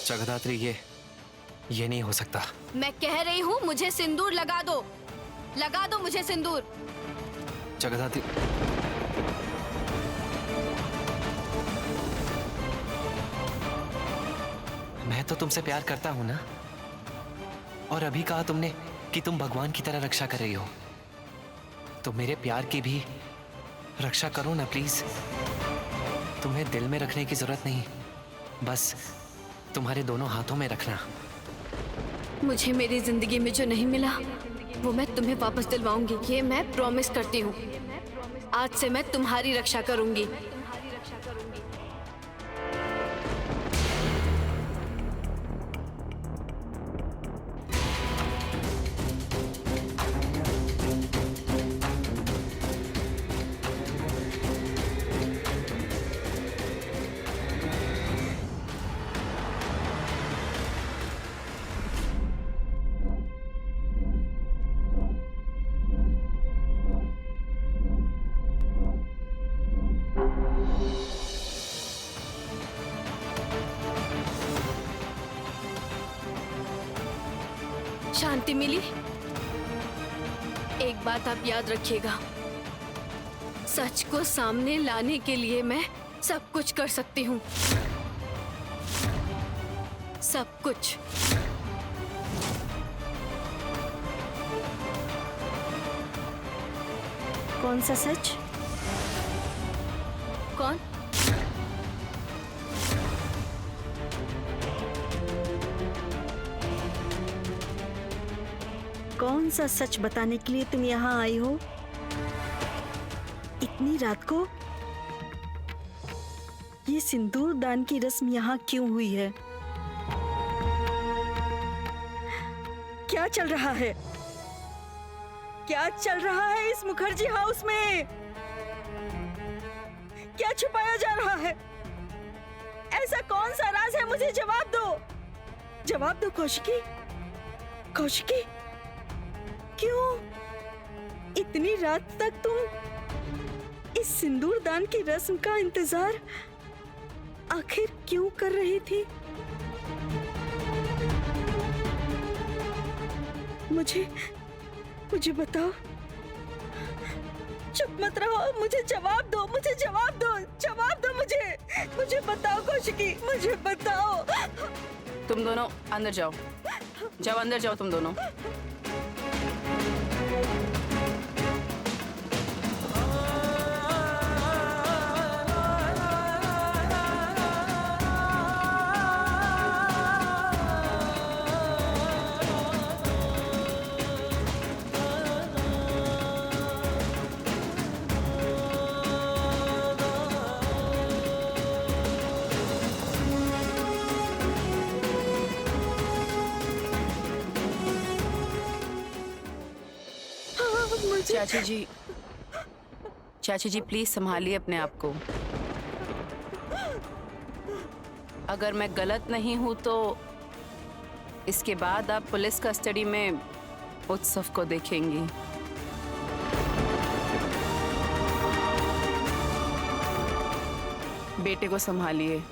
जगदात्री, ये नहीं हो सकता। मैं कह रही हूँ मुझे सिंदूर लगा दो, लगा दो मुझे सिंदूर। जगदात्री, मैं तो तुमसे प्यार करता हूं ना, और अभी कहा तुमने कि तुम भगवान की तरह रक्षा कर रही हो, तो मेरे प्यार की भी रक्षा करो ना प्लीज। तुम्हें दिल में रखने की जरूरत नहीं, बस तुम्हारे दोनों हाथों में रखना। मुझे मेरी जिंदगी में जो नहीं मिला वो मैं तुम्हें वापस दिलवाऊंगी, ये मैं प्रॉमिस करती हूँ। आज से मैं तुम्हारी रक्षा करूंगी। शांति मिली? एक बात आप याद रखिएगा, सच को सामने लाने के लिए मैं सब कुछ कर सकती हूँ, सब कुछ। कौन सा सच? कौन? कौन सा सच बताने के लिए तुम यहाँ आई हो इतनी रात को? ये सिंदूर दान की रस्म यहाँ क्यों हुई है? क्या चल रहा है? क्या चल रहा है इस मुखर्जी हाउस में? क्या छुपाया जा रहा है? ऐसा कौन सा राज है? मुझे जवाब दो, जवाब दो कौशिकी। कौशिकी, क्यों इतनी रात तक तुम इस सिंदूर दान की रस्म का इंतजार आखिर क्यों कर रही थी? मुझे बताओ। चुप मत रहो, मुझे जवाब दो, मुझे जवाब दो, जवाब दो मुझे बताओ कौशिकी, मुझे बताओ। तुम दोनों अंदर जाओ, जाओ अंदर जाओ तुम दोनों। चाची जी प्लीज संभालिए अपने आप को। अगर मैं गलत नहीं हूं तो इसके बाद आप पुलिस कस्टडी में उत्सव को देखेंगी। बेटे को संभालिए।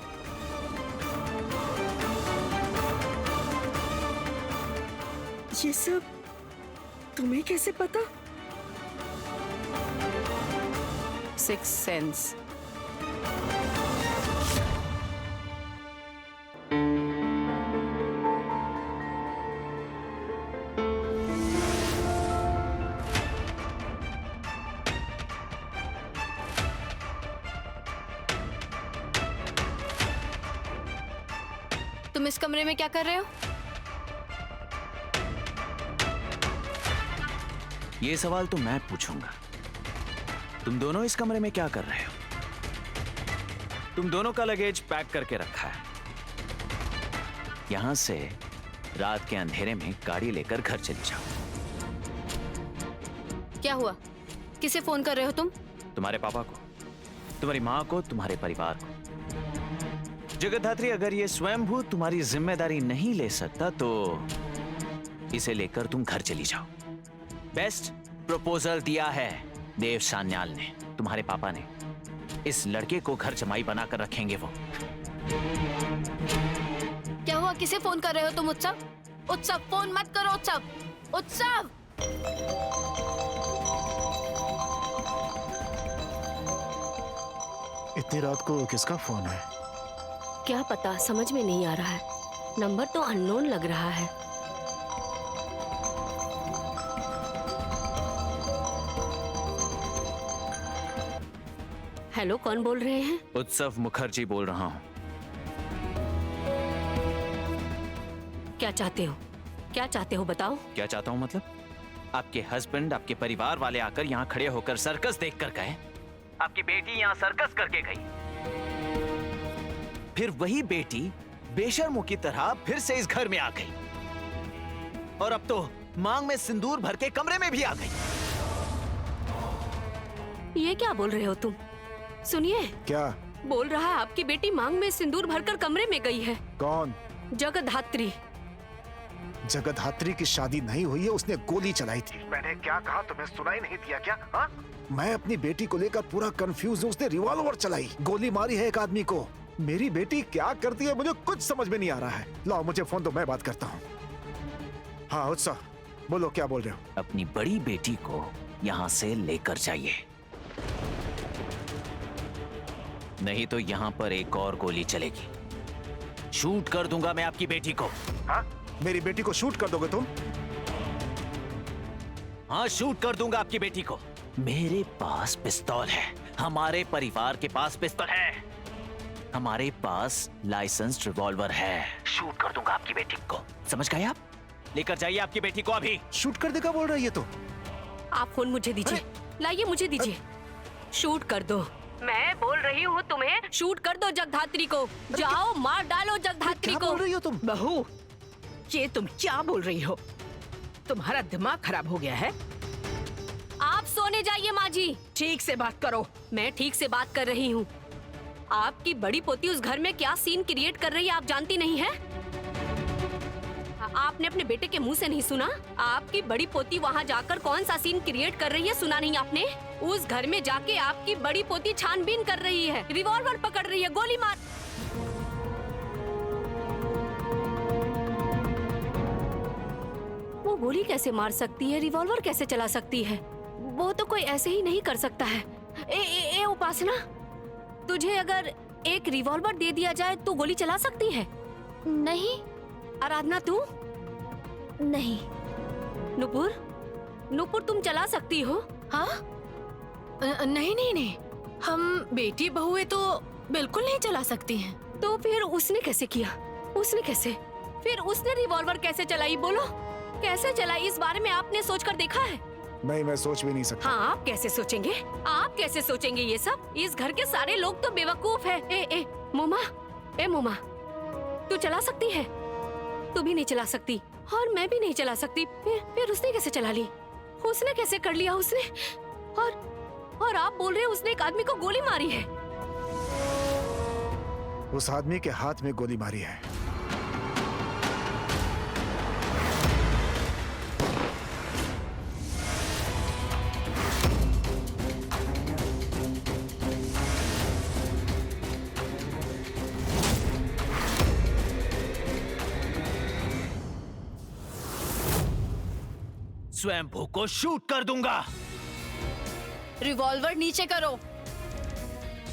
ये सब तुम्हें कैसे पता? Six sense. तुम इस कमरे में क्या कर रहे हो? ये सवाल तो मैं पूछूंगा। तुम दोनों इस कमरे में क्या कर रहे हो? तुम दोनों का लगेज पैक करके रखा है। यहां से रात के अंधेरे में गाड़ी लेकर घर चले जाओ। क्या हुआ? किसे फोन कर रहे हो तुम? तुम्हारे पापा को, तुम्हारी माँ को, तुम्हारे परिवार को। जगद्धात्री, अगर ये स्वयंभू तुम्हारी जिम्मेदारी नहीं ले सकता तो इसे लेकर तुम घर चली जाओ। बेस्ट प्रपोजल दिया है देव सान्याल ने, तुम्हारे पापा ने। इस लड़के को घर जमाई बनाकर रखेंगे वो। क्या हुआ? हुआ? किसे फोन कर रहे हो तुम? उत्सव, उत्सव, फोन मत करो उत्सव। उत्सव, इतनी रात को किसका फोन है? क्या पता, समझ में नहीं आ रहा है। नंबर तो अननोन लग रहा है। हेलो, कौन बोल रहे हैं? उत्सव मुखर्जी बोल रहा हूँ। क्या चाहते हो? क्या चाहते हो बताओ। क्या चाहता हूँ मतलब? आपके हस्बैंड, आपके परिवार वाले आकर यहाँ खड़े होकर सर्कस देख कर गए। आपकी बेटी यहाँ सर्कस करके गई, फिर वही बेटी बेशर्मों की तरह फिर से इस घर में आ गई, और अब तो मांग में सिंदूर भर के कमरे में भी आ गई। ये क्या बोल रहे हो तुम? सुनिए, क्या? बोल रहा है आपकी बेटी मांग में सिंदूर भरकर कमरे में गई है। कौन? जगधात्री। जगधात्री की शादी नहीं हुई है, उसने गोली चलाई थी। मैंने क्या कहा, तुम्हें सुनाई नहीं दिया क्या? हा? मैं अपनी बेटी को लेकर पूरा कंफ्यूज हूँ। उसने रिवॉल्वर चलाई, गोली मारी है एक आदमी को। मेरी बेटी क्या करती है मुझे कुछ समझ में नहीं आ रहा है। लाओ मुझे फोन दो, मैं बात करता हूँ। हाँ उत्सव, बोलो क्या बोल रहे हो? अपनी बड़ी बेटी को यहाँ से लेकर जाइए, नहीं तो यहाँ पर एक और गोली चलेगी। शूट कर दूंगा मैं आपकी बेटी को। हाँ? मेरी बेटी को शूट कर दोगे तुम? हाँ, शूट कर दूंगा आपकी बेटी को। मेरे पास पिस्तौल है, हमारे परिवार के पास पिस्तौल है, हमारे पास लाइसेंस्ड रिवॉल्वर है। शूट कर दूंगा आपकी बेटी को, समझ गए आप? लेकर जाइए आपकी बेटी को अभी। शूट कर देगा बोल रही है तो? आप फोन मुझे दीजिए, लाइए मुझे दीजिए। शूट कर दो, मैं बोल रही हूँ तुम्हें। शूट कर दो जगधात्री को, जाओ मार डालो जगधात्री क्या को। बोल रही हो तुम? बहू, ये तुम क्या बोल रही हो? तुम्हारा दिमाग खराब हो गया है? आप सोने जाइए माँ जी। ठीक से बात करो। मैं ठीक से बात कर रही हूँ। आपकी बड़ी पोती उस घर में क्या सीन क्रिएट कर रही है आप जानती नहीं है? आपने अपने बेटे के मुंह से नहीं सुना? आपकी बड़ी पोती वहाँ जाकर कौन सा सीन क्रिएट कर रही है, सुना नहीं आपने? उस घर में जाके आपकी बड़ी पोती छानबीन कर रही है, रिवॉल्वर पकड़ रही है, गोली मार। वो गोली कैसे मार सकती है, रिवॉल्वर कैसे चला सकती है? वो तो कोई ऐसे ही नहीं कर सकता है। ए उपासना, तुझे अगर एक रिवॉल्वर दे दिया जाए तो गोली चला सकती है? नहीं। आराधना तू? नहीं। नुपुर, नुपुर तुम चला सकती हो? हाँ? नहीं नहीं नहीं, हम बेटी बहुए तो बिल्कुल नहीं चला सकती हैं। तो फिर उसने कैसे किया? उसने कैसे? फिर उसने रिवॉल्वर कैसे चलाई? बोलो कैसे चलाई? इस बारे में आपने सोचकर देखा है? नहीं, मैं सोच भी नहीं सकता। हाँ, आप कैसे सोचेंगे? आप कैसे सोचेंगे ये सब? इस घर के सारे लोग तो बेवकूफ है। ए मोमा, तू चला सकती है? तू भी नहीं चला सकती और मैं भी नहीं चला सकती। फिर उसने कैसे चला ली? उसने कैसे कर लिया उसने? और आप बोल रहे हैं उसने एक आदमी को गोली मारी है? उस आदमी के हाथ में गोली मारी है। स्वयंभू को शूट कर दूंगा। रिवॉल्वर नीचे करो,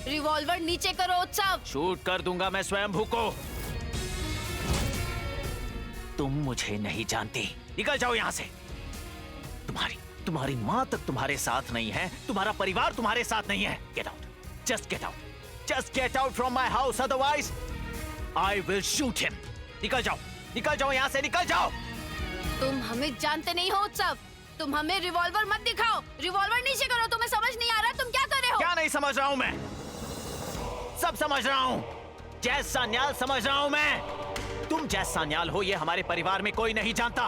रिवॉल्वर नीचे करो उत्सव। शूट कर दूंगा मैं स्वयंभू को। तुम मुझे नहीं जानती, निकल जाओ यहाँ से। तुम्हारी माँ तक तुम्हारे साथ नहीं है, तुम्हारा परिवार तुम्हारे साथ नहीं है। Get out, just get out, just get out from my house, otherwise I will shoot him. निकल जाओ यहाँ से, निकल जाओ। तुम हमें जानते नहीं हो उत्सव, तुम हमें रिवॉल्वर मत दिखाओ। रिवॉल्वर नीचे करो। तुम्हें समझ नहीं आ रहा तुम क्या कर रहे हो? क्या नहीं समझ रहा हूँ मैं? सब समझ रहा हूँ। जैस सान्याल समझ रहा हूँ मैं। तुम जैस सान्याल हो ये हमारे परिवार में कोई नहीं जानता।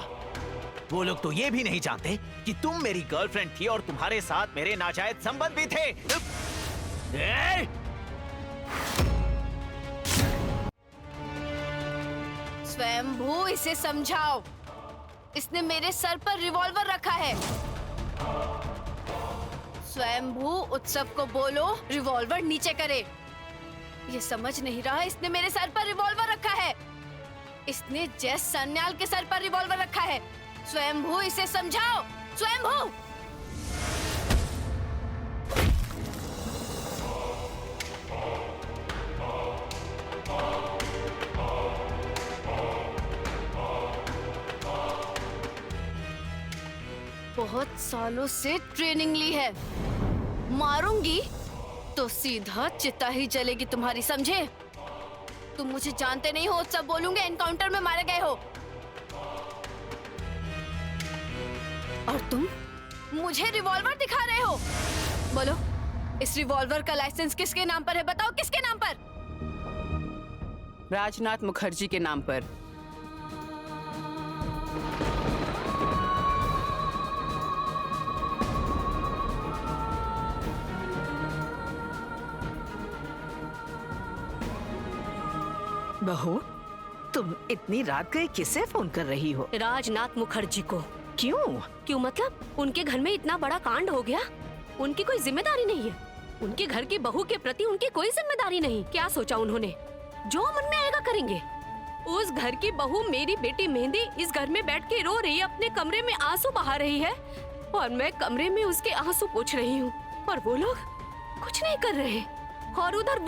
वो लोग तो ये भी नहीं जानते कि तुम मेरी गर्लफ्रेंड थी और तुम्हारे साथ मेरे नाजायज संबंध भी थे। स्वयंभू, इसे समझाओ। इसने मेरे सर पर रिवॉल्वर रखा है। स्वयंभू, उत्सव को बोलो रिवॉल्वर नीचे करे। ये समझ नहीं रहा, इसने मेरे सर पर रिवॉल्वर रखा है। इसने जय सन्याल के सर पर रिवॉल्वर रखा है। स्वयंभू, इसे समझाओ। स्वयंभू! बहुत सालों से ट्रेनिंग ली है। मारूंगी तो सीधा चिता ही जलेगी तुम्हारी, समझे? तुम मुझे जानते नहीं हो, सब बोलूंगे एनकाउंटर में मारे गए हो। और तुम मुझे रिवॉल्वर दिखा रहे हो। बोलो, इस रिवॉल्वर का लाइसेंस किसके नाम पर है? बताओ, किसके नाम पर? राजनाथ मुखर्जी के नाम पर। बहू, तुम इतनी रात गए किसे फोन कर रही हो? राजनाथ मुखर्जी को। क्यों? क्यों मतलब? उनके घर में इतना बड़ा कांड हो गया, उनकी कोई जिम्मेदारी नहीं है। उनके घर की बहू के प्रति उनकी कोई जिम्मेदारी नहीं। क्या सोचा उन्होंने? जो मन में आएगा करेंगे। उस घर की बहू, मेरी बेटी मेहंदी, इस घर में बैठ के रो रही है, अपने कमरे में आंसू बहा रही है, और मैं कमरे में उसके आंसू पोंछ रही हूँ, और वो लोग कुछ नहीं कर रहे। और उधर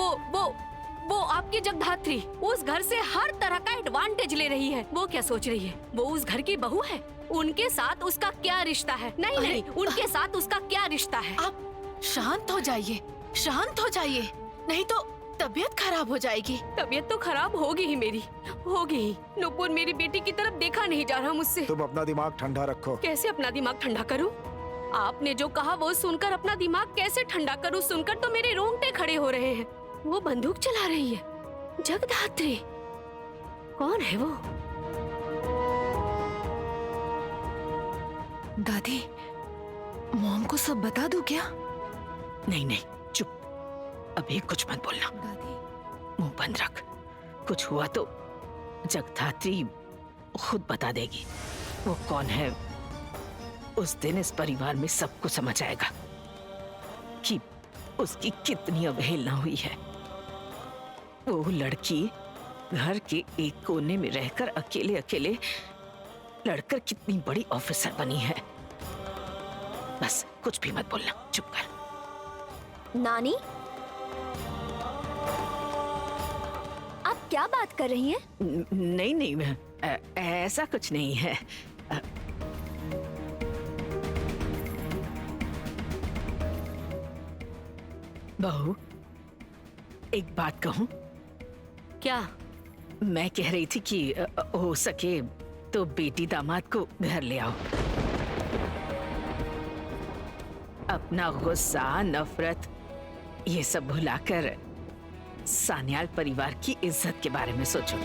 वो आपकी जगधात्री उस घर से हर तरह का एडवांटेज ले रही है। वो क्या सोच रही है? वो उस घर की बहू है, उनके साथ उसका क्या रिश्ता है? नहीं, उनके साथ उसका क्या रिश्ता है? आप शांत हो जाइए, शांत हो जाइए, नहीं तो तबीयत खराब हो जाएगी। तबीयत तो खराब होगी ही मेरी, होगी ही। नुपुर मेरी बेटी की तरफ देखा नहीं जा रहा मुझसे। तुम अपना दिमाग ठंडा रखो। कैसे अपना दिमाग ठंडा करूं? आपने जो कहा वो सुनकर अपना दिमाग कैसे ठंडा करूं? सुनकर तो मेरे रोंगटे खड़े हो रहे हैं। वो बंदूक चला रही है। जगधात्री कौन है वो? दादी, मॉम को सब बता दूं क्या? नहीं नहीं, चुप, अभी कुछ मत बोलना। दादी, मुंह बंद रख। कुछ हुआ तो जगधात्री खुद बता देगी। वो कौन है, उस दिन इस परिवार में सबको समझ आएगा कि उसकी कितनी अवहेलना हुई है। वो लड़की घर के एक कोने में रहकर अकेले अकेले लड़कर कितनी बड़ी ऑफिसर बनी है। बस कुछ भी मत बोलना, चुप कर। नानी, आप क्या बात कर रही हैं? नहीं नहीं, ऐसा कुछ नहीं है। बहू, एक बात कहूं? क्या? मैं कह रही थी कि हो सके तो बेटी दामाद को घर ले आओ। अपना गुस्सा, नफरत ये सब भुलाकर सान्याल परिवार की इज्जत के बारे में सोचो।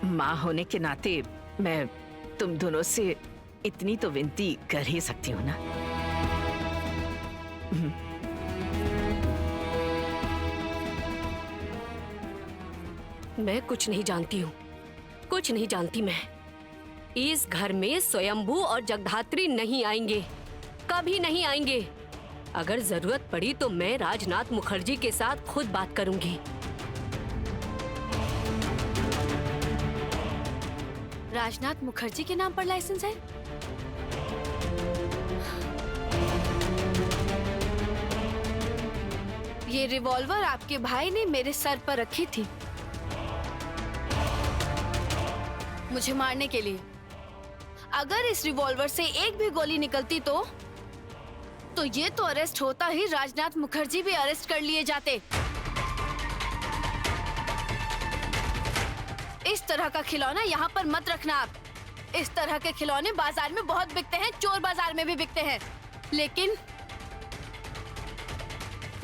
माँ होने के नाते मैं तुम दोनों से इतनी तो विनती कर ही सकती हूँ ना। मैं कुछ नहीं जानती हूँ, कुछ नहीं जानती मैं। इस घर में स्वयंभू और जगधात्री नहीं आएंगे, कभी नहीं आएंगे। अगर जरूरत पड़ी तो मैं राजनाथ मुखर्जी के साथ खुद बात करूंगी। राजनाथ मुखर्जी के नाम पर लाइसेंस है? ये रिवॉल्वर आपके भाई ने मेरे सर पर रखी थी, मुझे मारने के लिए। अगर इस रिवॉल्वर से एक भी गोली निकलती तो ये तो अरेस्ट होता ही राजनाथ मुखर्जी भी अरेस्ट कर लिए जाते। इस तरह का खिलौना यहाँ पर मत रखना आप। इस तरह के खिलौने बाजार में बहुत बिकते हैं, चोर बाजार में भी बिकते हैं।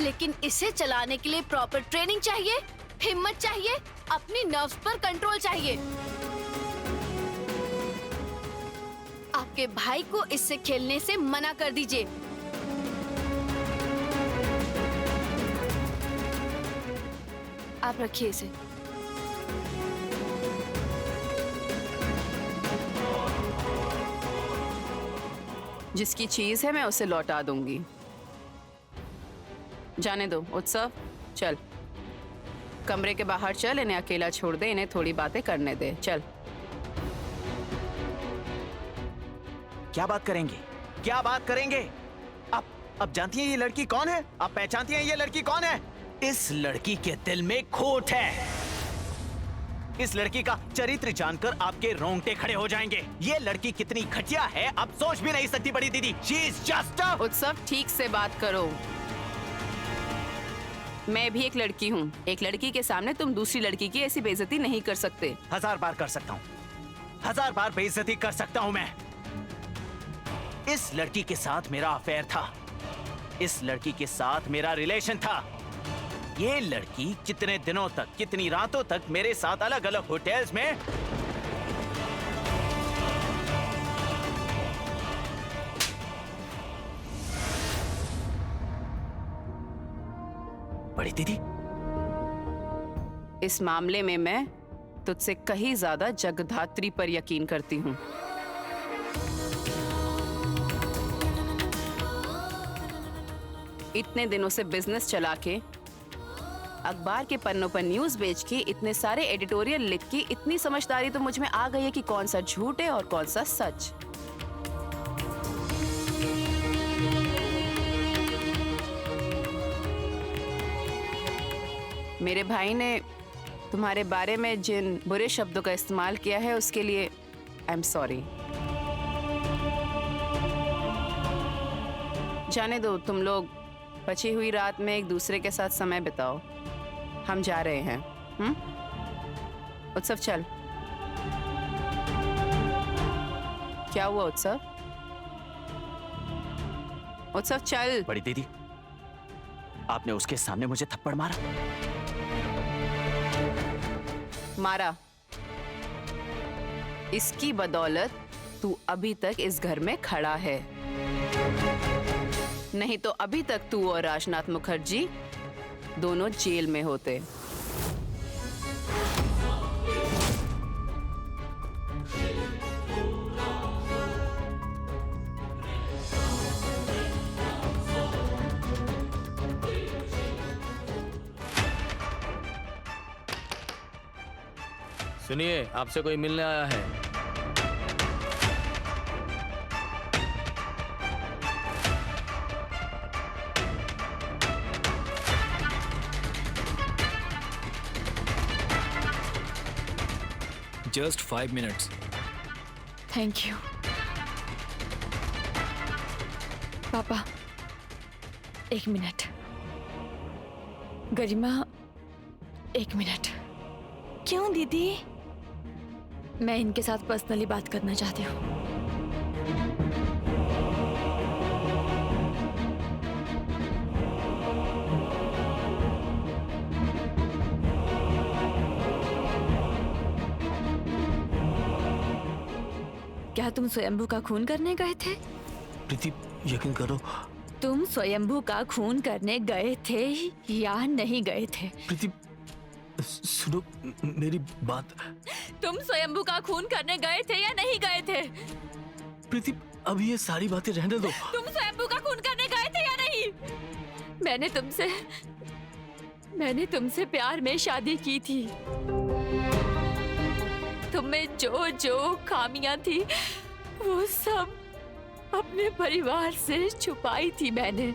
लेकिन इसे चलाने के लिए प्रॉपर ट्रेनिंग चाहिए, हिम्मत चाहिए, अपनी नर्व्स पर कंट्रोल चाहिए। आपके भाई को इससे खेलने से मना कर दीजिए। आप रखिए इसे। जिसकी चीज है मैं उसे लौटा दूंगी। जाने दो उत्सव, चल। कमरे के बाहर चल, इन्हें अकेला छोड़ दे, इन्हें थोड़ी बातें करने दे। चल। क्या बात करेंगे? क्या बात करेंगे? अब जानती हैं ये लड़की कौन है? आप पहचानती हैं ये लड़की कौन है? इस लड़की के दिल में खोट है। इस लड़की का चरित्र जानकर आपके रोंगटे खड़े हो जाएंगे। ये लड़की कितनी घटिया है आप सोच भी नहीं सकती बड़ी दीदी। She is just a... उत्सव, ठीक से बात करो। मैं भी एक लड़की हूँ। एक लड़की के सामने तुम दूसरी लड़की की ऐसी बेइज्जती नहीं कर सकते। 1000 बार कर सकता हूँ, 1000 बार बेइज्जती कर सकता हूँ मैं। इस लड़की के साथ मेरा अफेयर था, इस लड़की के साथ मेरा रिलेशन था। ये लड़की कितने दिनों तक, कितनी रातों तक मेरे साथ अलग अलग होटल्स में बड़ी दीदी। इस मामले में मैं तुझसे कहीं ज्यादा जगधात्री पर यकीन करती हूँ। इतने दिनों से बिजनेस चला के, अखबार के पन्नों पर न्यूज बेच के, इतने सारे एडिटोरियल लिख के, इतनी समझदारी तो मुझ में आ गई है कि कौन सा झूठ है और कौन सा सच। मेरे भाई ने तुम्हारे बारे में जिन बुरे शब्दों का इस्तेमाल किया है उसके लिए आई एम सॉरी। जाने दो, तुम लोग बची हुई रात में एक दूसरे के साथ समय बिताओ। हम जा रहे हैं। उत्सव चल। क्या हुआ उत्सव? उत्सव चल। बड़ी दीदी, आपने उसके सामने मुझे थप्पड़ मारा। मारा। इसकी बदौलत तू अभी तक इस घर में खड़ा है, नहीं तो अभी तक तू और राजनाथ मुखर्जी दोनों जेल में होते। सुनिए, आपसे कोई मिलने आया है। Just 5 minutes. थैंक यू पापा। 1 मिनट। गरिमा, 1 मिनट। क्यों दीदी? मैं इनके साथ पर्सनली बात करना चाहती हूँ। क्या तुम स्वयंभू का खून करने गए थे? प्रीति, यकीन करो। तुम स्वयंभू का खून करने गए थे या नहीं गए थे? प्रीति, सुनो मेरी बात। तुम स्वयंभू का खून करने गए थे या नहीं गए थे? प्रीति, अब ये सारी बातें रहने दो। तुम स्वयंभू का खून करने गए थे या नहीं? मैंने तुमसे प्यार में शादी की थी। तुममें जो जो खामियां थी वो सब अपने परिवार से छुपाई थी मैंने।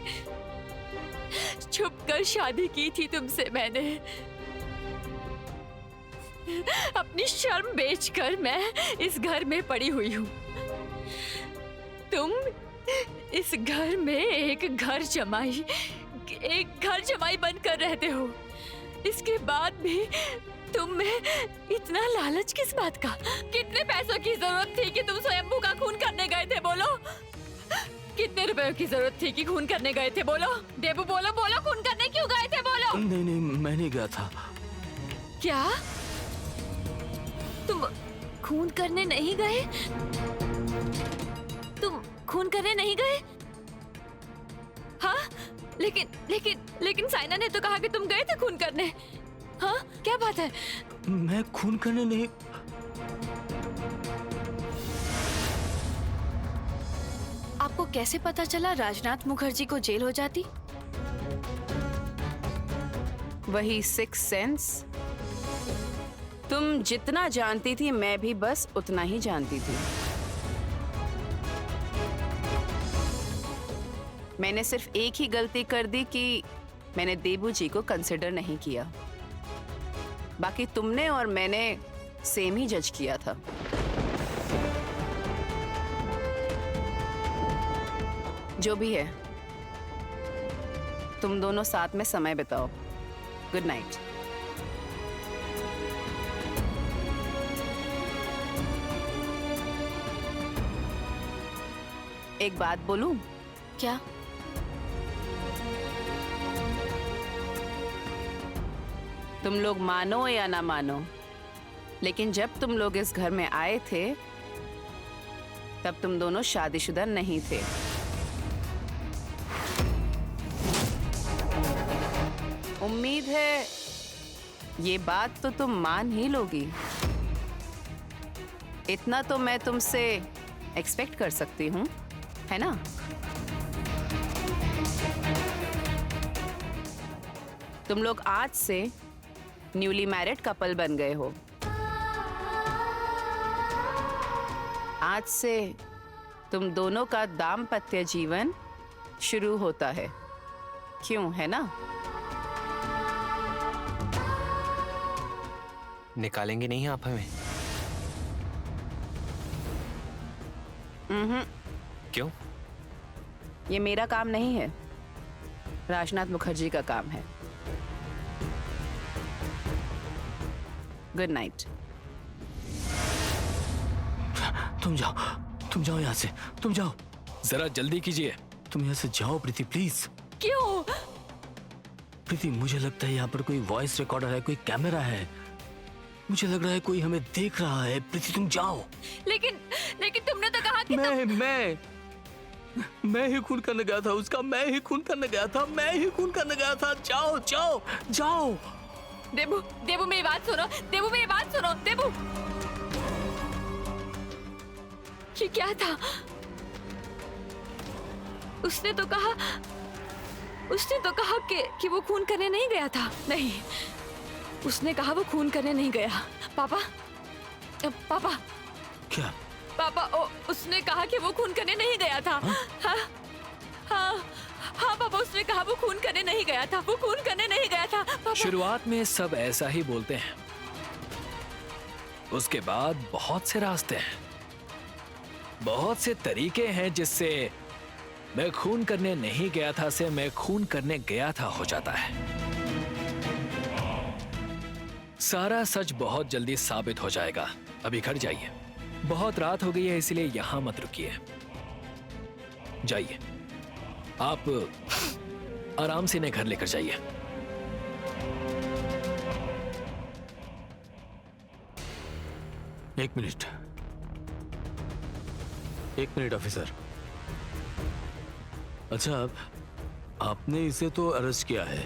छुपकर शादी की थी तुमसे मैंने। अपनी शर्म बेचकर मैं इस घर में पड़ी हुई हूँ। तुम इस घर में एक घर जमाई बनकर रहते हो। इसके बाद भी तुम में इतना लालच किस बात का? कितने पैसों की जरूरत थी कि तुम स्वयंभू का खून करने गए थे? बोलो, कितने रुपयों की जरूरत थी कि खून करने गए थे? बोलो देबू, बोलो बोलो, खून करने क्यों गए थे? बोलो। नहीं, मैं नहीं गया था। क्या तुम खून करने नहीं गए? तुम खून करने नहीं गए? हाँ, लेकिन साइना ने तो कहा कि तुम गए थे खून करने। हाँ, क्या बात है? मैं खून करने नहीं। आपको कैसे पता चला राजनाथ मुखर्जी को जेल हो जाती? वही सिक्स सेंस। तुम जितना जानती थी मैं भी बस उतना ही जानती थी। मैंने सिर्फ एक ही गलती कर दी कि मैंने देबू जी को कंसिडर नहीं किया। बाकी तुमने और मैंने सेम ही जज किया था। जो भी है, तुम दोनों साथ में समय बिताओ। Good night. एक बात बोलूं? क्या? तुम लोग मानो या ना मानो, लेकिन जब तुम लोग इस घर में आए थे तब तुम दोनों शादीशुदा नहीं थे। उम्मीद है ये बात तो तुम मान ही लोगी। इतना तो मैं तुमसे एक्सपेक्ट कर सकती हूँ, है ना? तुम लोग आज से न्यूली मैरिड कपल बन गए हो। आज से तुम दोनों का दाम्पत्य जीवन शुरू होता है। क्यों, है ना? निकालेंगे नहीं आप हमें? क्यों? ये मेरा काम नहीं है, राजनाथ मुखर्जी का काम है। Good night. तुम जाओ यहाँ से, तुम जाओ। जरा जल्दी कीजिए। तुम यहाँ से जाओ प्रीति, प्लीज। क्यों? प्रीति, मुझे लगता है यहाँ पर कोई वॉइस रिकॉर्डर है, कोई कैमरा है। मुझे लग रहा है कोई हमें देख रहा है। प्रीति तुम जाओ। लेकिन तुमने तो कहा कि मैं ही खून करने गया था उसका, मैं ही खून करने गया था। जाओ जाओ जाओ। देबू मेरी बात सुनो। देबू, ये क्या था? उसने तो कहा कि वो खून करने नहीं गया था। नहीं, उसने कहा वो खून करने नहीं गया। पापा क्या? पापा, उसने कहा कि वो खून करने नहीं गया था। हाँ पापा, उसने कहा वो खून करने नहीं गया था। पापा। शुरुआत में सब ऐसा ही बोलते हैं, उसके बाद बहुत से रास्ते हैं, बहुत से तरीके हैं जिससे मैं खून करने नहीं गया था से मैं खून करने गया था हो जाता है। सारा सच बहुत जल्दी साबित हो जाएगा। अभी घर जाइए, बहुत रात हो गई है, इसलिए यहां मत रुकिए। जाइए, आप आराम से इन्हें घर लेकर जाइए। एक मिनट ऑफिसर। अच्छा, आपने इसे तो अरेस्ट किया है।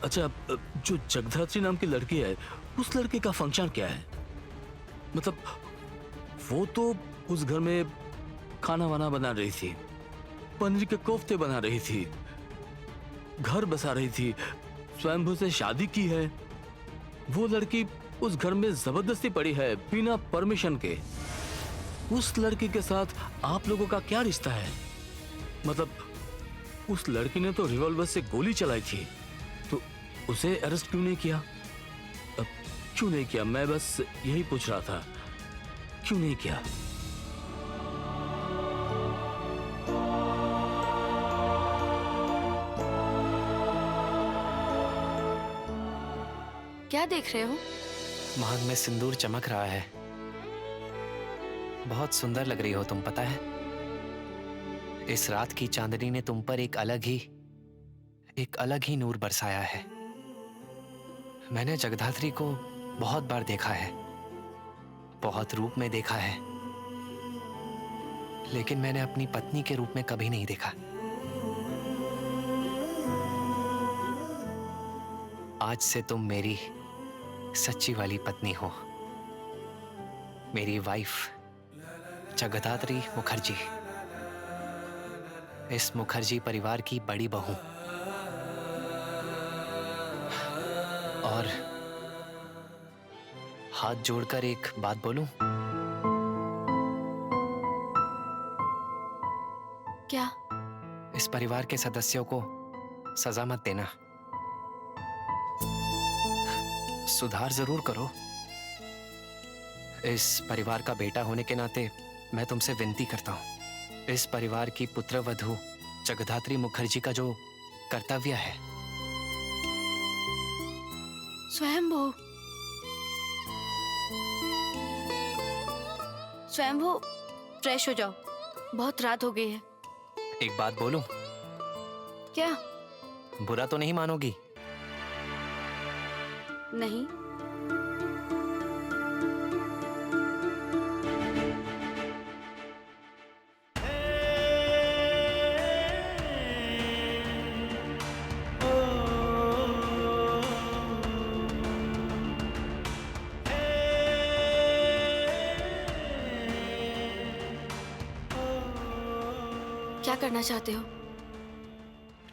अच्छा, जो जगधात्री नाम की लड़की है, उस लड़के का फंक्शन क्या है? मतलब वो तो उस घर में खाना वाना बना रही थी, पनीर के कोफ्ते बना रही थी, घर बसा रही थी, स्वयंभू से शादी की है। वो लड़की उस घर में जबरदस्ती पड़ी है बिना परमिशन के। उस लड़की के साथ आप लोगों का क्या रिश्ता है? मतलब उस लड़की ने तो रिवॉल्वर से गोली चलाई थी, तो उसे अरेस्ट क्यों नहीं किया? क्यों नहीं किया? मैं बस यही पूछ रहा था, क्यों नहीं किया? क्या देख रहे हो? मांग में सिंदूर चमक रहा है। बहुत सुंदर लग रही हो तुम, पता है? इस रात की चांदनी ने तुम पर एक अलग ही नूर बरसाया है। मैंने जगधात्री को बहुत बार देखा है, बहुत रूप में देखा है, लेकिन मैंने अपनी पत्नी के रूप में कभी नहीं देखा। आज से तुम मेरी सच्ची वाली पत्नी हो, मेरी वाइफ जगधात्री मुखर्जी, इस मुखर्जी परिवार की बड़ी बहू। और हाथ जोड़कर एक बात बोलूं? क्या? इस परिवार के सदस्यों को सजा मत देना, सुधार जरूर करो। इस परिवार का बेटा होने के नाते मैं तुमसे विनती करता हूं, इस परिवार की पुत्रवधू जगधात्री मुखर्जी का जो कर्तव्य है। स्वयंभू, स्वयंभू, फ्रेश हो जाओ, बहुत रात हो गई है। एक बात बोलूं? क्या? बुरा तो नहीं मानोगी? नहीं। क्या करना चाहते हो?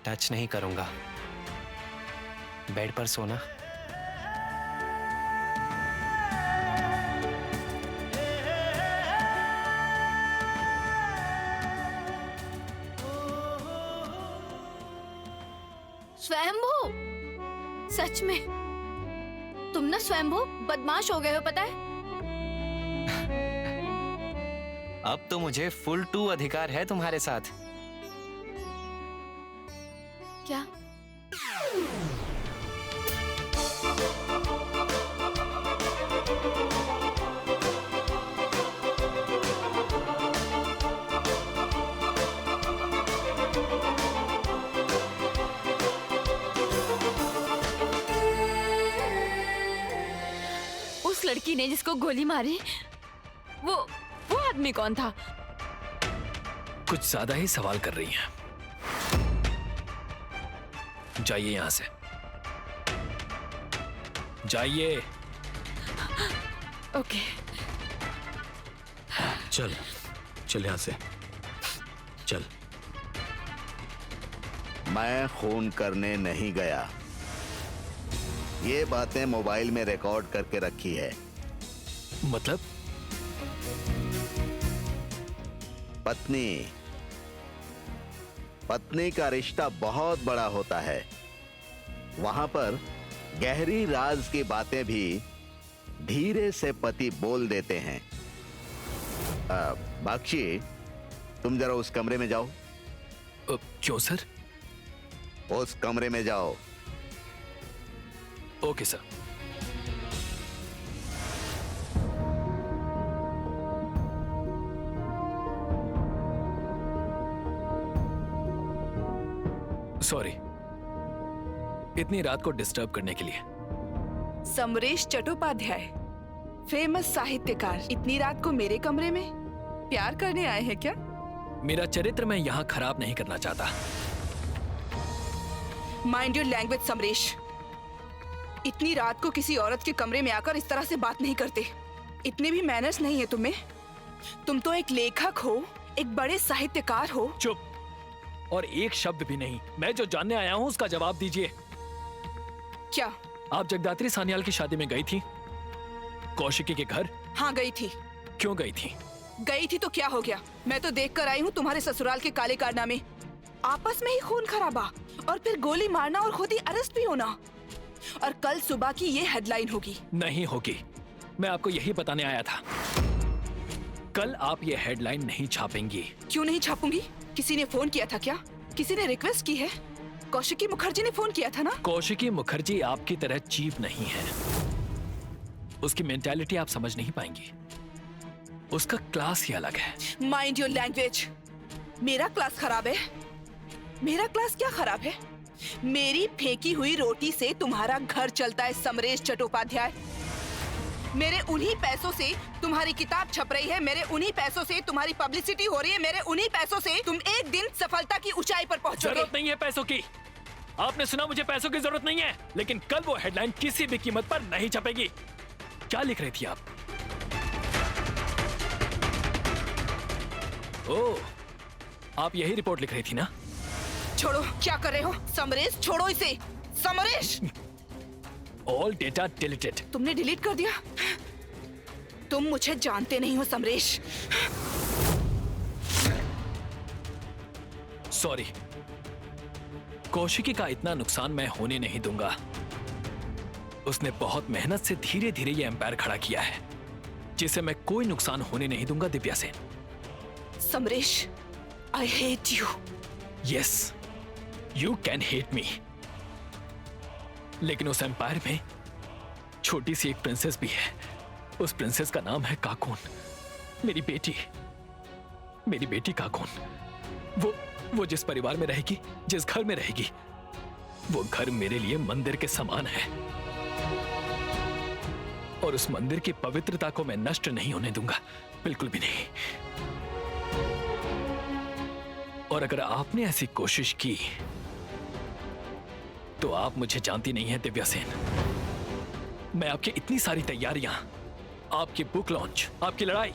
टच नहीं करूंगा, बेड पर सोना। स्वयंभू, सच में तुम ना स्वयंभू बदमाश हो गए हो, पता है? अब तो मुझे फुल 2 अधिकार है तुम्हारे साथ। क्या? उस लड़की ने जिसको गोली मारी, वो आदमी कौन था? कुछ ज्यादा ही सवाल कर रही हैं। जाइए यहां से, जाइए। ओके। चल चल यहां से चल। मैं खून करने नहीं गया, ये बातें मोबाइल में रिकॉर्ड करके रखी है। मतलब? पत्नी का रिश्ता बहुत बड़ा होता है, वहां पर गहरी राज की बातें भी धीरे से पति बोल देते हैं। बाक्षी, तुम जरा उस कमरे में जाओ। क्यों सर? उस कमरे में जाओ। Okay sir. सॉरी, इतनी रात को डिस्टर्ब करने के लिए। समरेश चट्टोपाध्याय, फेमस साहित्यकार, इतनी रात को मेरे कमरे में प्यार करने आए हैं क्या? मेरा चरित्र मैं यहाँ खराब नहीं करना चाहता। Mind your language Samaresh. इतनी रात को किसी औरत के कमरे में आकर इस तरह से बात नहीं करते। इतने भी मैनर्स नहीं है तुम्हें। तुम तो एक लेखक हो, एक बड़े साहित्यकार हो। चुप, और एक शब्द भी नहीं। मैं जो जानने आया हूँ उसका जवाब दीजिए। क्या? आप जगदात्री सान्याल की शादी में गई थी? कौशिकी के घर? हाँ गई थी। क्यों गई थी? गई थी तो क्या हो गया? मैं तो देख कर आई हूँ तुम्हारे ससुराल के काले कारनामे। आपस में ही खून खराबा, और फिर गोली मारना, और खुद ही अरेस्ट भी होना। और कल सुबह की ये हेडलाइन होगी। नहीं होगी, मैं आपको यही बताने आया था। कल आप ये हेडलाइन नहीं छापेंगी। क्यों नहीं छापूंगी? किसी ने फोन किया था क्या? किसी ने रिक्वेस्ट की है? कौशिकी मुखर्जी ने फोन किया था ना? कौशिकी मुखर्जी आपकी तरह चीप नहीं है। उसकी मेंटालिटी आप समझ नहीं पाएंगी। उसका क्लास ही अलग है। Mind your language. मेरा क्लास खराब है? मेरा क्लास क्या खराब है? मेरी फेंकी हुई रोटी से तुम्हारा घर चलता है समरेश चट्टोपाध्याय। मेरे उन्हीं पैसों से तुम्हारी किताब छप रही है, मेरे उन्हीं पैसों से तुम्हारी पब्लिसिटी हो रही है, मेरे उन्हीं पैसों से तुम एक दिन सफलता की ऊंचाई पर पहुंचोगे। जरूरत नहीं है पैसों की। आपने सुना, मुझे पैसों की जरूरत नहीं है, लेकिन कल वो हेडलाइन किसी भी कीमत पर नहीं छपेगी। क्या लिख रही थी आप? ओह, आप यही रिपोर्ट लिख रही थी ना? छोड़ो, क्या कर रहे हो? समरेश छोड़ो इसे। समरेश! All data deleted. तुमने डिलीट कर दिया? तुम मुझे जानते नहीं हो समरेश। सॉरी, कौशिकी का इतना नुकसान मैं होने नहीं दूंगा। उसने बहुत मेहनत से धीरे धीरे ये एम्पायर खड़ा किया है, जिसे मैं कोई नुकसान होने नहीं दूंगा। Divya Sen. Samaresh, I hate you. Yes, you can hate me, लेकिन उस एम्पायर में छोटी सी एक प्रिंसेस भी है। उस प्रिंसेस का नाम है काकून। मेरी बेटी काकून। वो जिस परिवार में रहेगी, जिस घर में रहेगी, वो घर मेरे लिए मंदिर के समान है, और उस मंदिर की पवित्रता को मैं नष्ट नहीं होने दूंगा, बिल्कुल भी नहीं। और अगर आपने ऐसी कोशिश की तो आप मुझे जानती नहीं है दिव्या सेन। मैं आपकी इतनी सारी तैयारियां, आपकी बुक लॉन्च, आपकी लड़ाई,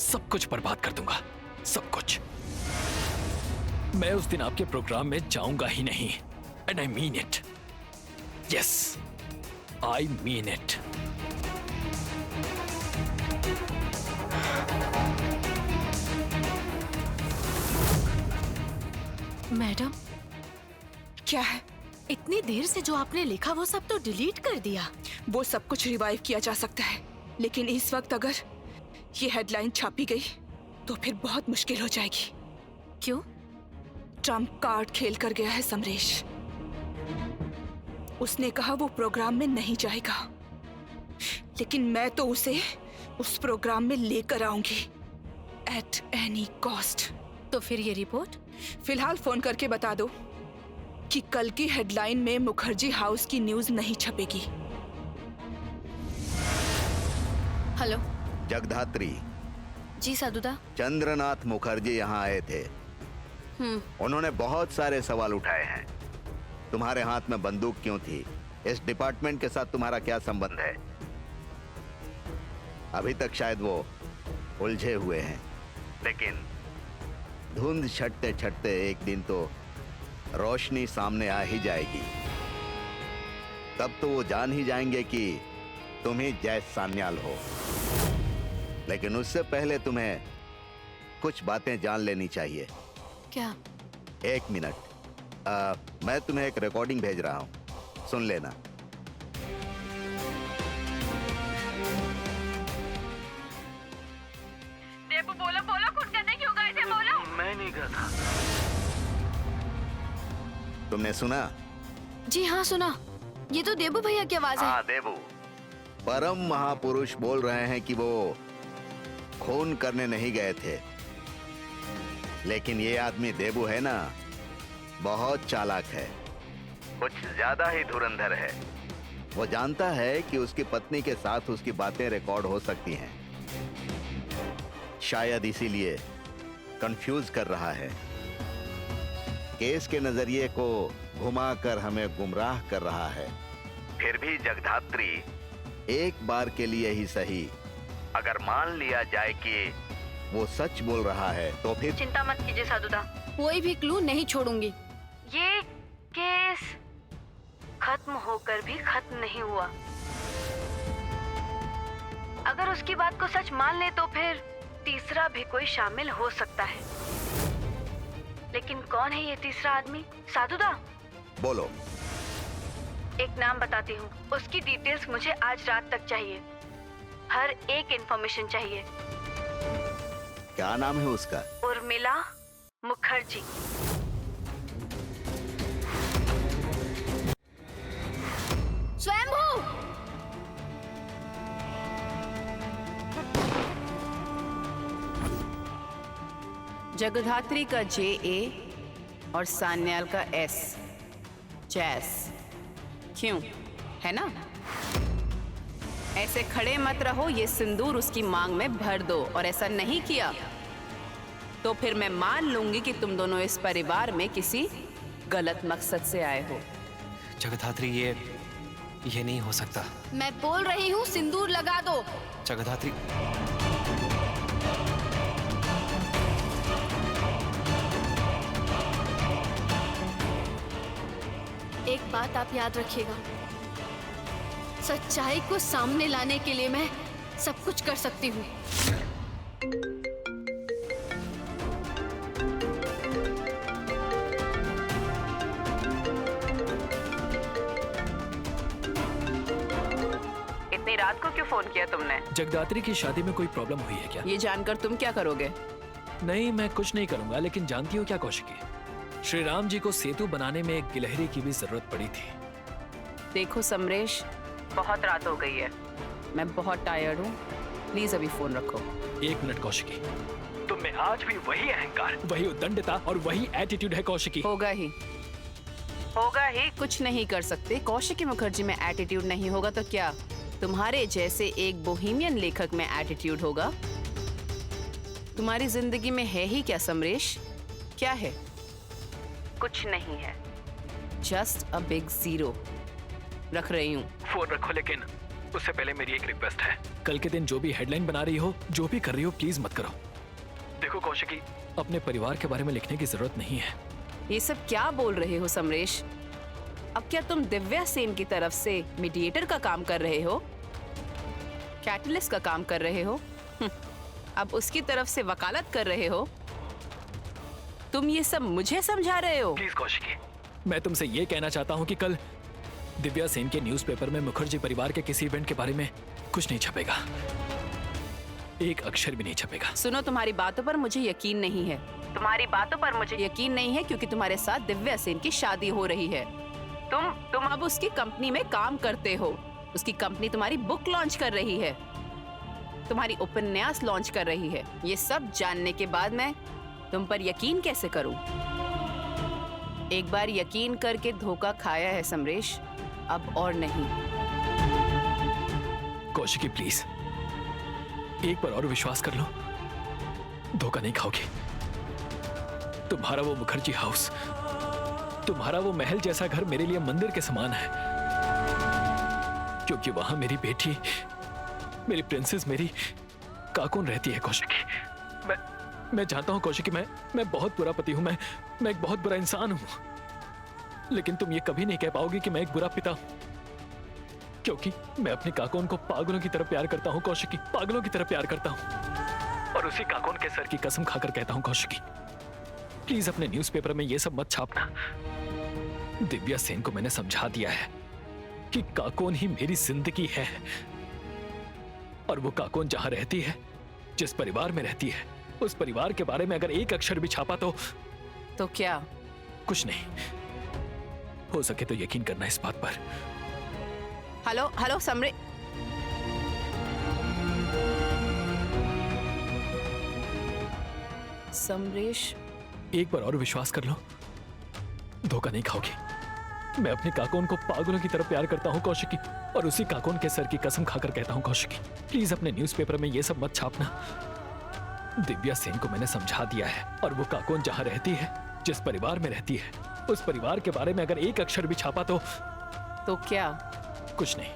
सब कुछ बर्बाद कर दूंगा, सब कुछ। मैं उस दिन आपके प्रोग्राम में जाऊंगा ही नहीं, and I mean it. Yes, I mean it. Madam, क्या है? इतनी देर से जो आपने लिखा वो सब तो डिलीट कर दिया। वो सब कुछ रिवाइव किया जा सकता है, लेकिन इस वक्त अगर ये हेडलाइन छापी गई तो फिर बहुत मुश्किल हो जाएगी। क्यों? ट्रम्प कार्ड खेल कर गया है समरेश। उसने कहा वो प्रोग्राम में नहीं जाएगा, लेकिन मैं तो उसे उस प्रोग्राम में लेकर आऊंगी एट एनी कॉस्ट। तो फिर ये रिपोर्ट? फिलहाल फोन करके बता दो कि कल की हेडलाइन में मुखर्जी हाउस की न्यूज नहीं छपेगी। हेलो। जगधात्री। जी साधुदा। चंद्रनाथ मुखर्जी यहाँ आए थे। उन्होंने बहुत सारे सवाल उठाए हैं। तुम्हारे हाथ में बंदूक क्यों थी? इस डिपार्टमेंट के साथ तुम्हारा क्या संबंध है? अभी तक शायद वो उलझे हुए हैं, लेकिन धुंध छटते छटते एक दिन तो रोशनी सामने आ ही जाएगी। तब तो वो जान ही जाएंगे कि तुम ही जय सान्याल हो। लेकिन उससे पहले तुम्हें कुछ बातें जान लेनी चाहिए। क्या? एक मिनट, मैं तुम्हें एक रिकॉर्डिंग भेज रहा हूं, सुन लेना। देबू, बोलो खून करने क्यों गए थे? बोलो। मैं नहीं गया था। तुमने सुना? जी हाँ सुना। ये तो देबू भैया की आवाज है। हाँ, देबू। परम महापुरुष बोल रहे हैं कि वो खून करने नहीं गए थे, लेकिन ये आदमी देबू है ना, बहुत चालाक है, कुछ ज्यादा ही धुरंधर है। वो जानता है कि उसकी पत्नी के साथ उसकी बातें रिकॉर्ड हो सकती हैं, शायद इसीलिए कंफ्यूज कर रहा है। केस के नजरिए को घुमाकर हमें गुमराह कर रहा है। फिर भी जगधात्री, एक बार के लिए ही सही, अगर मान लिया जाए कि वो सच बोल रहा है तो फिर चिंता मत कीजिए साधुदा, कोई भी क्लू नहीं छोड़ूंगी। ये केस खत्म होकर भी खत्म नहीं हुआ। अगर उसकी बात को सच मान ले तो फिर तीसरा भी कोई शामिल हो सकता है। लेकिन कौन है ये तीसरा आदमी? साधुदा, बोलो। एक नाम बताती हूँ, उसकी डिटेल्स मुझे आज रात तक चाहिए। हर एक इंफॉर्मेशन चाहिए। क्या नाम है उसका? उर्मिला मुखर्जी। स्वयंभू! जगधात्री का JA और सान्याल का S, जैस। क्यों, है ना? ऐसे खड़े मत रहो, ये सिंदूर उसकी मांग में भर दो, और ऐसा नहीं किया तो फिर मैं मान लूंगी कि तुम दोनों इस परिवार में किसी गलत मकसद से आए हो। जगधात्री, ये नहीं हो सकता। मैं बोल रही हूँ सिंदूर लगा दो। जगधात्री, एक बात आप याद रखिएगा, सच्चाई को सामने लाने के लिए मैं सब कुछ कर सकती हूँ। इतनी रात को क्यों फोन किया तुमने? जगदात्री की शादी में कोई प्रॉब्लम हुई है क्या? ये जानकर तुम क्या करोगे? नहीं, मैं कुछ नहीं करूंगा, लेकिन जानती हो क्या कौशिकी, श्री राम जी को सेतु बनाने में एक गिलहरी की भी जरूरत पड़ी थी। देखो समरेश, बहुत रात हो गई है, मैं बहुत टायर्ड हूँ, प्लीज अभी फोन रखो। 1 मिनट कौशिकी, तुम में आज भी वही अहंकार, वही उद्दंडता और वही एटीट्यूड है कौशिकी। होगा ही, कुछ नहीं कर सकते। कौशिकी मुखर्जी में एटीट्यूड नहीं होगा तो क्या तुम्हारे जैसे एक बोहेमियन लेखक में एटीट्यूड होगा? तुम्हारी जिंदगी में है ही क्या समरेश? क्या है? कुछ नहीं है, जस्ट अ बिग जीरो। रख रही हूँ फोन रखो, लेकिन उससे पहले मेरी एक रिक्वेस्ट है। कल के दिन जो भी हेडलाइन बना रही हो, जो भी कर रही हो, प्लीज मत करो। देखो कौशिकी, अपने परिवार के बारे में लिखने की जरूरत नहीं है। ये सब क्या बोल रहे हो समरेश? अब क्या तुम दिव्या सेन की तरफ से मीडिएटर का काम कर रहे हो? कैटलिस्ट का काम कर रहे हो? अब उसकी तरफ से वकालत कर रहे हो? तुम ये सब मुझे समझा रहे हो? प्लीज कौशिकी, मैं तुमसे ये कहना चाहता हूँ कि कल दिव्या सेन के न्यूज़पेपर में मुखर्जी परिवार के किसी इवेंट के बारे में कुछ नहीं छपेगा, एक अक्षर भी नहीं छपेगा। सुनो, तुम्हारी बातों पर मुझे यकीन नहीं है। तुम्हारी बातों पर मुझे यकीन नहीं है क्योंकि तुम्हारे साथ दिव्या सेन की शादी हो रही है। तुम अब उसकी कंपनी में काम करते हो। उसकी कंपनी तुम्हारी बुक लॉन्च कर रही है, तुम्हारी उपन्यास लॉन्च कर रही है। ये सब जानने के बाद मैं तुम पर यकीन कैसे करूं? एक बार यकीन करके धोखा खाया है समरेश, अब और नहीं। कौशिकी प्लीज, एक बार और विश्वास कर लो, धोखा नहीं खाओगी। तुम्हारा वो मुखर्जी हाउस, तुम्हारा वो महल जैसा घर मेरे लिए मंदिर के समान है, क्योंकि वहां मेरी बेटी, मेरी प्रिंसेस, मेरी काकून रहती है। कौशिकी, मैं जानता हूं कौशिकी, मैं बहुत बुरा पति हूं, मैं एक बहुत बुरा इंसान हूं, लेकिन तुम ये कभी नहीं कह पाओगी कि मैं एक बुरा पिता हूं, क्योंकि मैं अपने काकून को पागलों की तरह प्यार करता हूं कौशिकी, पागलों की तरह प्यार करता हूं। और उसी काकून के सर की कसम खाकर कहता हूं कौशिकी, प्लीज अपने न्यूज़पेपर में ये सब मत छापना। दिव्या सेन को मैंने समझा दिया है कि काकून ही मेरी जिंदगी है, और वो काकून जहां रहती है, जिस परिवार में रहती है, उस परिवार के बारे में अगर एक अक्षर भी छापा तो क्या? कुछ नहीं। हो सके तो यकीन करना इस बात पर। हेलो समरे, समरेश, एक बार और विश्वास कर लो, धोखा नहीं खाओगी। मैं अपने काकून को पागलों की तरह प्यार करता हूं कौशिकी, और उसी काकून के सर की कसम खाकर कहता हूं कौशिकी, प्लीज अपने न्यूज़पेपर में ये सब मत छापना। दिव्या सेन को मैंने समझा दिया है, और वो काकून जहां रहती है, जिस परिवार में रहती है, उस परिवार के बारे में अगर एक अक्षर भी छापा तो क्या? कुछ नहीं।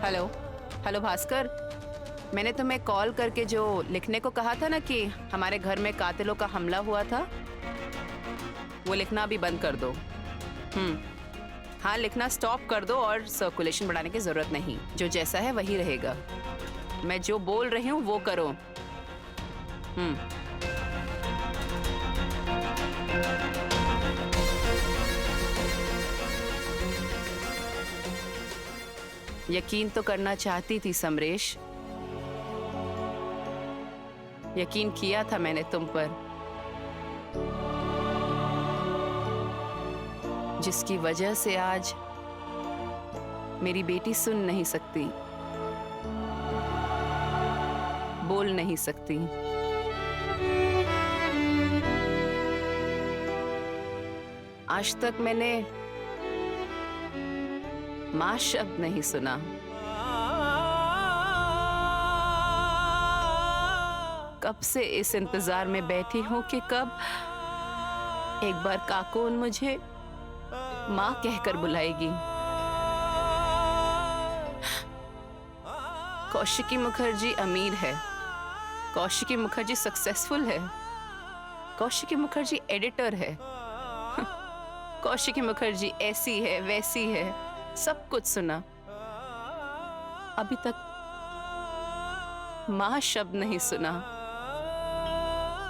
हेलो भास्कर, मैंने तुम्हें कॉल करके जो लिखने को कहा था ना कि हमारे घर में कातिलों का हमला हुआ था, वो लिखना भी बंद कर दो। हाँ, लिखना स्टॉप कर दो और सर्कुलेशन बढ़ाने की जरूरत नहीं। जो जैसा है वही रहेगा। मैं जो बोल रही हूँ वो करो। यकीन तो करना चाहती थी समरेश, यकीन किया था मैंने तुम पर, जिसकी वजह से आज मेरी बेटी सुन नहीं सकती, बोल नहीं सकती। आज तक मैंने मां शब्द नहीं सुना। कब से इस इंतजार में बैठी हूं कि कब एक बार काकून मुझे मां कहकर बुलाएगी। कौशिकी मुखर्जी अमीर है, कौशिकी मुखर्जी सक्सेसफुल है, कौशिकी मुखर्जी एडिटर है, कौशिकी मुखर्जी ऐसी है वैसी है, सब कुछ सुना। अभी तक माँ शब्द नहीं सुना,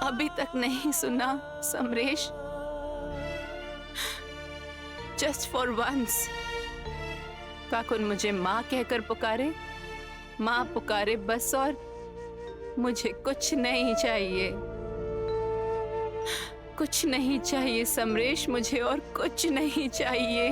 अभी तक नहीं सुना। समरेश, जस्ट फॉर वंस काकुन मुझे माँ कहकर पुकारे, माँ पुकारे बस, और मुझे कुछ नहीं चाहिए, कुछ नहीं चाहिए समरेश, मुझे और कुछ नहीं चाहिए।